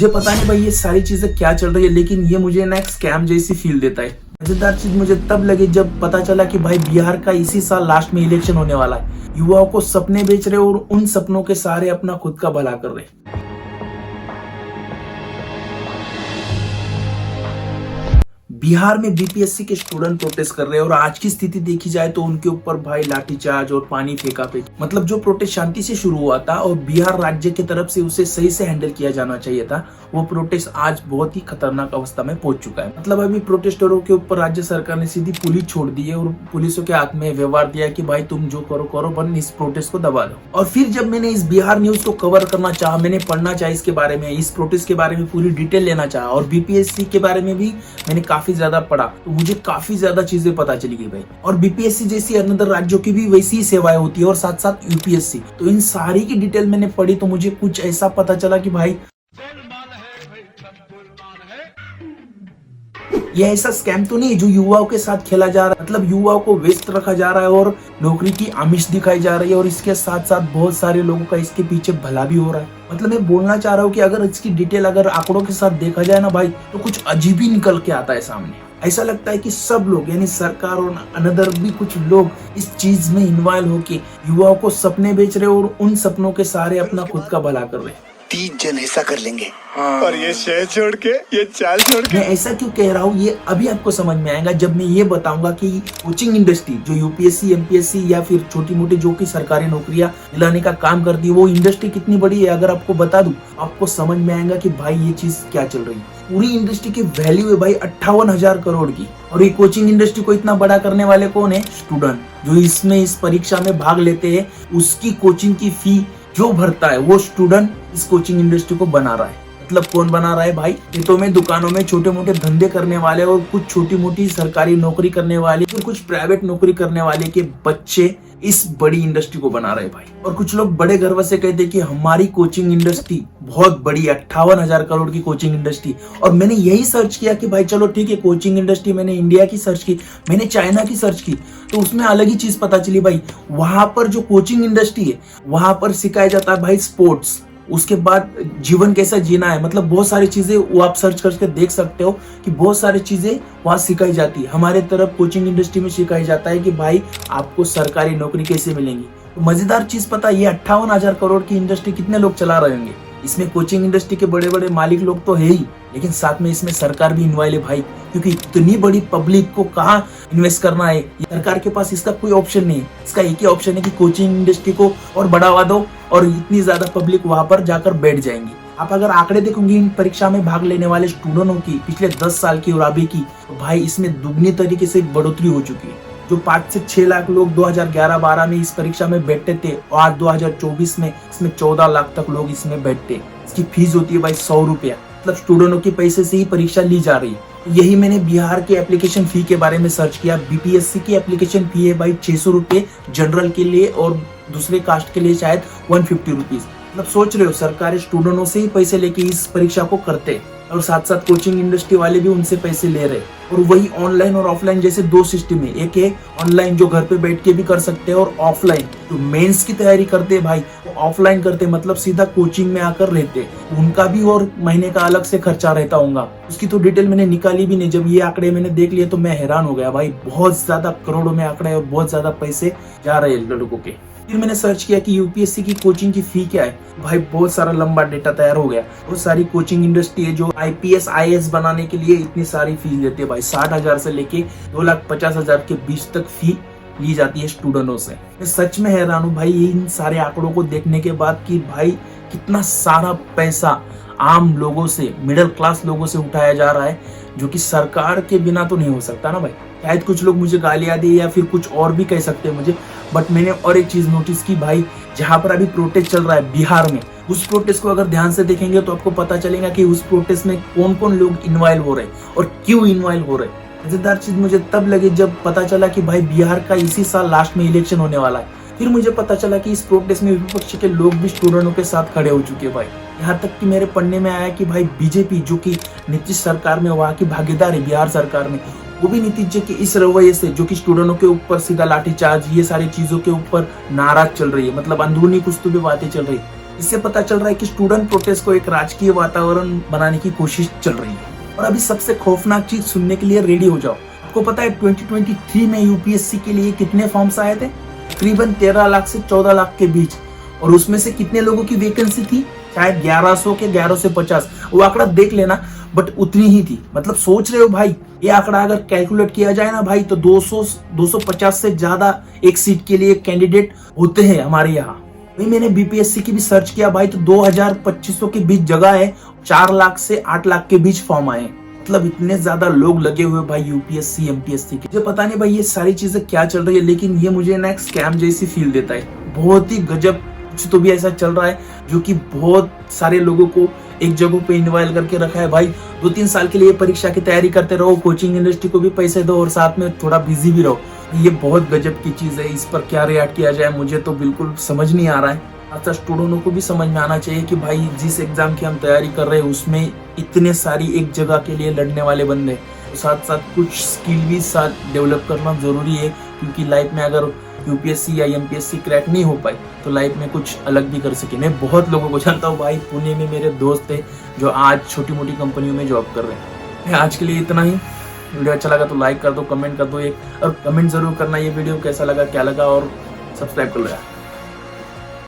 मुझे पता नहीं भाई ये सारी चीजें क्या चल रही है, लेकिन ये मुझे ना एक स्कैम जैसी फील देता है। मजेदार चीज मुझे तब लगी जब पता चला कि भाई बिहार का इसी साल लास्ट में इलेक्शन होने वाला है। युवाओं को सपने बेच रहे और उन सपनों के सारे अपना खुद का भला कर रहे। बिहार में बीपीएससी के स्टूडेंट प्रोटेस्ट कर रहे हैं और आज की स्थिति देखी जाए तो उनके ऊपर भाई लाठीचार्ज और पानी फेंका फेंक, मतलब जो प्रोटेस्ट शांति से शुरू हुआ था और बिहार राज्य की तरफ से उसे सही से हैंडल किया जाना चाहिए था, वो प्रोटेस्ट आज बहुत ही खतरनाक अवस्था में पहुंच चुका है। मतलब अभी प्रोटेस्टरों के ऊपर राज्य सरकार ने सीधी पुलिस छोड़ दी है और पुलिसों के हाथ में व्यवहार दिया कि भाई तुम जो करो करो, पर इस प्रोटेस्ट को दबा दो। और फिर जब मैंने इस बिहार न्यूज को कवर करना चाहा, मैंने पढ़ना चाहा इसके बारे में, इस प्रोटेस्ट के बारे में पूरी डिटेल लेना चाहा और बीपीएससी के बारे में भी मैंने काफी ज्यादा पढ़ा, तो मुझे काफी ज्यादा चीजें पता चली गई भाई। और बीपीएससी जैसी अनदर राज्यों की भी वैसी ही सेवाएं होती है और साथ साथ यूपीएससी, तो इन सारी की डिटेल मैंने पढ़ी तो मुझे कुछ ऐसा पता चला कि भाई ये ऐसा स्कैम तो नहीं जो युवाओं के साथ खेला जा रहा है, मतलब युवाओं को व्यस्त रखा जा रहा है और नौकरी की आमिष दिखाई जा रही है और इसके साथ साथ बहुत सारे लोगों का इसके पीछे भला भी हो रहा है। मतलब मैं बोलना चाह रहा हूँ कि अगर इसकी डिटेल अगर आंकड़ों के साथ देखा जाए ना भाई, तो कुछ अजीब ही निकल के आता है सामने। ऐसा लगता है कि सब लोग यानी सरकार और अनदर भी कुछ लोग इस चीज में इन्वॉल्व होके युवाओं को सपने बेच रहे और उन सपनों के सारे अपना खुद का भला कर रहे। 3 जन ऐसा कर लेंगे। हाँ। और ये शहर छोड़ के, ये चाल छोड़ के। मैं ऐसा क्यों कह रहा हूँ ये अभी आपको समझ में आएगा जब मैं ये बताऊंगा कि कोचिंग इंडस्ट्री जो यूपीएससी एमपीएससी या फिर छोटी मोटी जो की सरकारी नौकरियां दिलाने का काम करती है, वो इंडस्ट्री कितनी बड़ी है। अगर आपको बता दूं आपको समझ में आएगा कि भाई ये चीज क्या चल रही है। पूरी इंडस्ट्री की वैल्यू है भाई 58,000 करोड़ की। और ये कोचिंग इंडस्ट्री को इतना बड़ा करने वाले कौन है? स्टूडेंट जो इसमें इस परीक्षा में भाग लेते हैं, उसकी कोचिंग की फी जो भरता है वो स्टूडेंट इस कोचिंग इंडस्ट्री को बना रहा है। मतलब कौन बना रहा है भाई? खेतों में, दुकानों में छोटे मोटे धंधे करने वाले और कुछ छोटी मोटी सरकारी नौकरी करने वाले और कुछ प्राइवेट नौकरी करने वाले के बच्चे इस बड़ी इंडस्ट्री को बना रहे भाई। और कुछ लोग बड़े गर्व से कहते हैं कि हमारी कोचिंग इंडस्ट्री बहुत बड़ी, 58,000 करोड़ की कोचिंग इंडस्ट्री। और मैंने यही सर्च किया कि भाई चलो ठीक है, कोचिंग इंडस्ट्री मैंने इंडिया की सर्च की, मैंने चाइना की सर्च की, तो उसमें अलग ही चीज पता चली भाई। वहां पर जो कोचिंग इंडस्ट्री है वहां पर सिखाया जाता है भाई स्पोर्ट्स, उसके बाद जीवन कैसा जीना है, मतलब बहुत सारी चीजें वो आप सर्च करके देख सकते हो कि बहुत सारी चीजें वहां सिखाई जाती है। हमारे तरफ कोचिंग इंडस्ट्री में सिखाया जाता है कि भाई आपको सरकारी नौकरी कैसे मिलेंगी। तो मजेदार चीज पता है, ये 58,000 करोड़ की इंडस्ट्री कितने लोग चला रहे होंगे? इसमें कोचिंग इंडस्ट्री के बड़े बड़े मालिक लोग तो है ही, लेकिन साथ में इसमें सरकार भी इन्वॉल्व है भाई, क्योंकि इतनी बड़ी पब्लिक को कहाँ इन्वेस्ट करना है, सरकार के पास इसका कोई ऑप्शन नहीं है। इसका एक ही ऑप्शन है कि कोचिंग इंडस्ट्री को और बढ़ावा दो और इतनी ज्यादा पब्लिक वहां पर जाकर बैठ जाएंगी। आप अगर आंकड़े देखोगे इन परीक्षा में भाग लेने वाले स्टूडेंटों की पिछले 10 साल की और अभी की, तो भाई इसमें दुगनी तरीके से बढ़ोतरी हो चुकी है। जो 5 से 6 लाख लोग 2011-12 में इस परीक्षा में बैठते थे और आज 2024 में इसमें 14 लाख तक लोग इसमें बैठते। इसकी फीस होती है भाई 100 रुपया, मतलब स्टूडेंटों के पैसे से ही परीक्षा ली जा रही है। यही मैंने बिहार के एप्लीकेशन फी के बारे में सर्च किया। बीपीएससी की एप्लीकेशन फी है भाई 600 रुपये जनरल के लिए और दूसरे कास्ट के लिए शायद 150 रुपीज। मतलब सोच रहे हो सरकारी स्टूडेंटों से ही पैसे लेके इस परीक्षा को करते और साथ साथ कोचिंग इंडस्ट्री वाले भी उनसे पैसे ले रहे। और वही ऑनलाइन और ऑफलाइन जैसे 2 सिस्टम है, एक है ऑनलाइन जो घर पे बैठ के भी कर सकते हैं और ऑफलाइन जो मेंस की तैयारी करते हैं भाई वो ऑफलाइन करते, मतलब सीधा कोचिंग में आकर रहते, उनका भी और महीने का अलग से खर्चा रहता होगा। उसकी तो डिटेल मैंने निकाली भी नहीं। जब ये आंकड़े मैंने देख लिए तो मैं हैरान हो गया भाई, बहुत ज्यादा करोड़ों में आंकड़े और बहुत ज्यादा पैसे जा रहे हैं लड़कों के। फिर मैंने सर्च किया कि यूपीएससी की कोचिंग की फी क्या है, भाई बहुत सारा लंबा डेटा तैयार हो गया। बहुत सारी कोचिंग इंडस्ट्री है जो आईपीएस आईएएस बनाने के लिए इतनी सारी फीस देती है भाई, 60,000 से लेके 2,50,000 के बीच तक फी ली जाती है स्टूडेंटों से। मैं सच में हैरान हूँ भाई इन सारे आंकड़ों को देखने के बाद कि भाई कितना सारा पैसा आम लोगों से, मिडिल क्लास लोगों से उठाया जा रहा है, जो कि सरकार के बिना तो नहीं हो सकता ना भाई। शायद कुछ लोग मुझे गालियां दे या फिर कुछ और भी कह सकते हैं मुझे, बट मैंने और एक चीज नोटिस की भाई, जहां पर अभी प्रोटेस्ट चल रहा है बिहार में, उस प्रोटेस्ट को अगर ध्यान से देखेंगे तो आपको पता चलेगा कि उस प्रोटेस्ट में कौन कौन लोग इन्वॉल्व हो रहे हैं और क्यों इन्वॉल्व हो रहे हैं। मजेदार चीज मुझे तब लगी जब पता चला कि भाई बिहार का इसी साल लास्ट में इलेक्शन होने वाला है। फिर मुझे पता चला कि इस प्रोटेस्ट में विपक्ष के लोग भी स्टूडेंटों के साथ खड़े हो चुके हैं भाई। यहाँ तक कि मेरे पढ़ने में आया कि भाई बीजेपी जो कि नीतीश सरकार में वहाँ की भागीदार है बिहार सरकार में, वो भी नीतीश जी के इस रवैये से जो कि स्टूडेंटों के ऊपर सीधा लाठीचार्ज, ये सारी चीजों के ऊपर नाराज चल रही है। मतलब अंदरूनी कुछ तो भी बातें चल रही है। इससे पता चल रहा है कि स्टूडेंट प्रोटेस्ट को एक राजकीय वातावरण बनाने की कोशिश चल रही है। और अभी सबसे खौफनाक चीज सुनने के लिए रेडी हो जाओ। आपको पता है 2023 में यूपीएससी के लिए कितने फॉर्म्स आए थे? तकरीबन 13 लाख से 14 लाख के बीच। और उसमें से कितने लोगों की वैकेंसी थी? शायद 1100 के 1150। वो आंकड़ा देख लेना, बट उतनी ही थी। मतलब सोच रहे हो भाई, ये आंकड़ा अगर कैलकुलेट किया जाए ना भाई, तो 250 से ज्यादा एक सीट के लिए कैंडिडेट होते हैं हमारे यहाँ। भाई मैंने बीपीएससी की भी सर्च किया भाई, तो 2000-2500 के बीच जगह है, 4 लाख से 8 लाख के बीच फॉर्म आए। मतलब इतने ज्यादा लोग लगे हुए भाई यूपीएससी एमपीएससी के। मुझे पता नहीं भाई ये सारी चीजें क्या चल रही है, लेकिन ये मुझे ना एक स्कैम जैसी फील देता है। बहुत ही गजब कुछ तो भी ऐसा चल रहा है जो कि बहुत सारे लोगों को एक जगह पे इन्वॉल्व करके रखा है। भाई 2-3 साल के लिए परीक्षा की तैयारी करते रहो, कोचिंग इंडस्ट्री को भी पैसे दो और साथ में थोड़ा बिजी भी रहो। ये बहुत गजब की चीज है। इस पर क्या रिएक्ट किया जाए मुझे तो बिल्कुल समझ नहीं आ रहा है। अच्छा, स्टूडेंटों को भी समझ में आना चाहिए कि भाई जिस एग्जाम की हम तैयारी कर रहे हैं उसमें इतने सारी एक जगह के लिए लड़ने वाले बंदे, साथ साथ कुछ स्किल भी साथ डेवलप करना जरूरी है। क्योंकि लाइफ में अगर यूपीएससी या एमपीएससी क्रैक नहीं हो पाई तो लाइफ में कुछ अलग भी कर सके। मैं बहुत लोगों को जानता हूँ भाई, पुणे में मेरे दोस्त है जो आज छोटी मोटी कंपनियों में जॉब कर रहे हैं। आज के लिए इतना ही। वीडियो अच्छा लगा तो लाइक कर दो, कमेंट कर दो एक, और कमेंट जरूर करना ये वीडियो कैसा लगा, क्या लगा, और सब्सक्राइब कर लो यार।